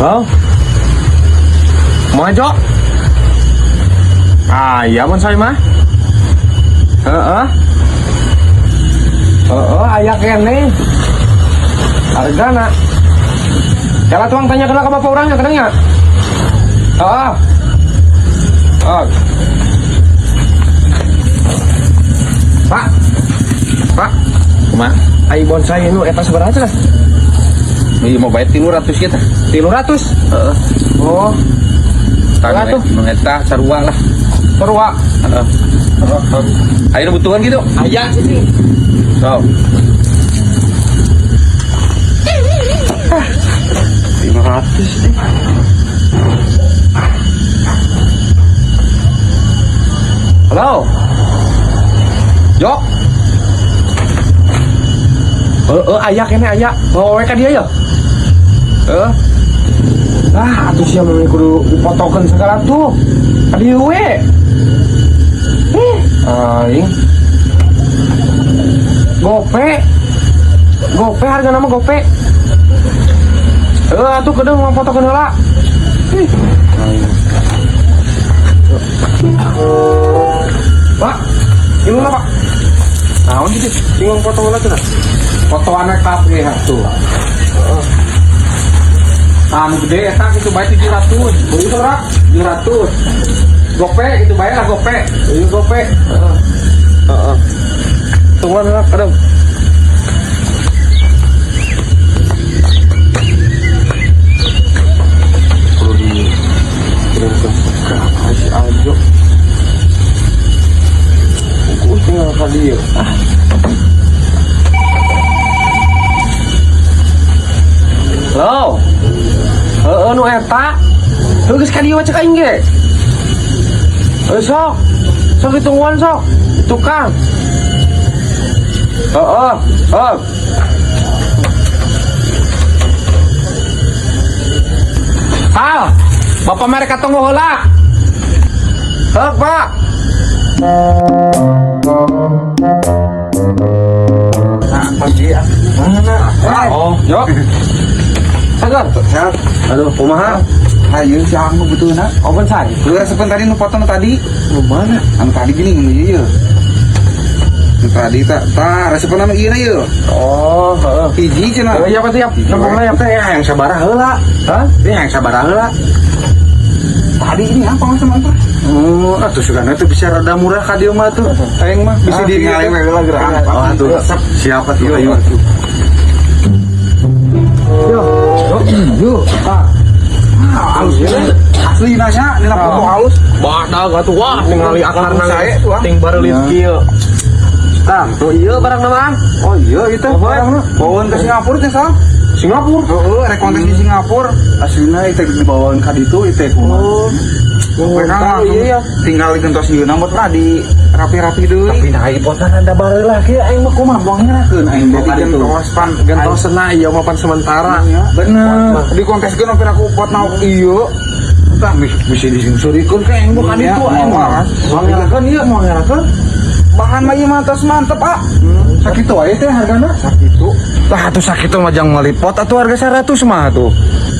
Oh. Mau aja. Ah, iya bonsai mah. Heeh. Aya kene. Hargana. Kalau tuang tanya kena ke bapak orangnya kenanya. Heeh. Oh. Pak. Pak. Kumaha? Ai bonsai nu eta sabaraha cenah? Iya mau bayar 300 kita. 300. Heeh. Oh. Tangga tuh. Nu eta sarua lah. Sarua. Heeh. Ayo butuhan gitu. Aya sih. So. 500 nih. Halo. Yo. Aya kene aya. Bawa we ka dia ya. Atuh sia mah kudu dipotokeun segala tuh. Ka dieu we. Aing. Gope harga nama gope. Atuh kedeung mau fotokeun heula. Pak, ini lah Pak. Naon gitu? Bingung foto heula cenah. Foto anak kafe atuh. Anu gede eta kitu bae 700. Beuih ora? 700. Gope kitu bae lah gope. Beuih gope. Heeh. Tungguan lah kadang. Perlu kirimkan kasih aja. Aku tinggal ka dieu. Halo. Nu eta. Geus ka dieu cek aing ge. Sok. Sok ditungguan sok. Tukang. Bapak mereka tunggu heula. Pak. Nah, pagi ya. Mana? Oh, yo. Sagar. Sehat. Aduh, kumaha? Ayo si anu betulna. Open say. Lu resepen tadi nu potong tadi. Mana? Anu tadi gini nu ieu. Nu tadi tak resepen anu ieu na ieu. Oh, heeh. Hiji cenah. Iya pasti ya. Nembongna ya teh yang sabaraha heula. Hah? Yang sabaraha heula. Tadi ini apa macam apa? Atuh sugana teh bisa rada murah ka dieu mah tuh. Aing mah bisa diri tinggal we heula geurang. Oh, atuh. Siapa tuh? Ayo. Yo. Asli nanya, ini foto halus. Badag atuh wah ningali akarna saya tuh. ting bareulit kieu. Tuh ieu barang naon? Oh iya itu barangna. Bawaan ke Singapura teh sah. Singapura. Heeh, rek kontes di Singapura. Aslina itu dibawakan ka ditu itu kumaha. Mereka iya. tinggal gentos yeuna mah tah di rapi-rapi deui. Tapi nah ipotan ada bareula kieu aing mah kumaha buang nyerakeun aing Jadi boga ditu. Gentosna ieu mah pan sementara. Bener. Di konteskeun oke aku pot nauk ieu. Tah Bisa disingsurikeun ka aing bukan Iya, itu aing mah. Mau nyerakeun ieu mau nyerakeun. bahan mah ieu mah tos mantep, Pak. Sakitu aja teh hargana. Sakitu. Tah atuh sakitu mah jang ngelipot atuh harga 100 mah atuh.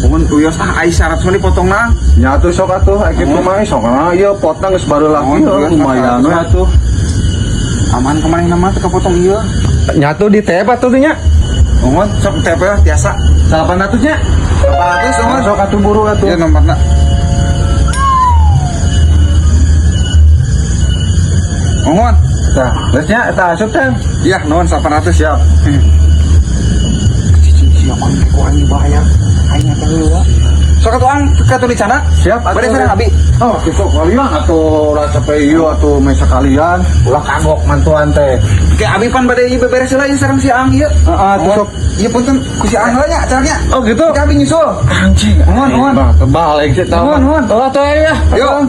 Mun uyos tah ai 100 mah dipotongna. Nya atuh sok atuh kitu mah sok ieu potna geus bareula lumayan we atuh. Aman kemarin nama teh kepotong ieu. Nya atuh di tep atuh nya. Mohon sok TP biasa. 800 nya. 800 mohon Sok atuh buru atuh. Ieu nomorna. Mohon. Tah, geus nya eta asup teh. Iya, nuhun 800 siap. Siapa yang dibayar? Hanya terlalu. Sok atuang katu di sana. Siap Bade atuh. sareng abi. Oh, kitu kalian atuh ulah sampai ieu atuh meh sekalian ulah kagok mantuan teh. Ke abi pan bade ieu beberes heula ieu sareng si Ang ieu. Heeh, atuh sok. Ieu punten ku si Ang heula nya caranya. Oh gitu. Ke abi nyusul. Anjing, Nuhun. tebal exit tahu. Nuhun. Oh, atuh ya. Yuk.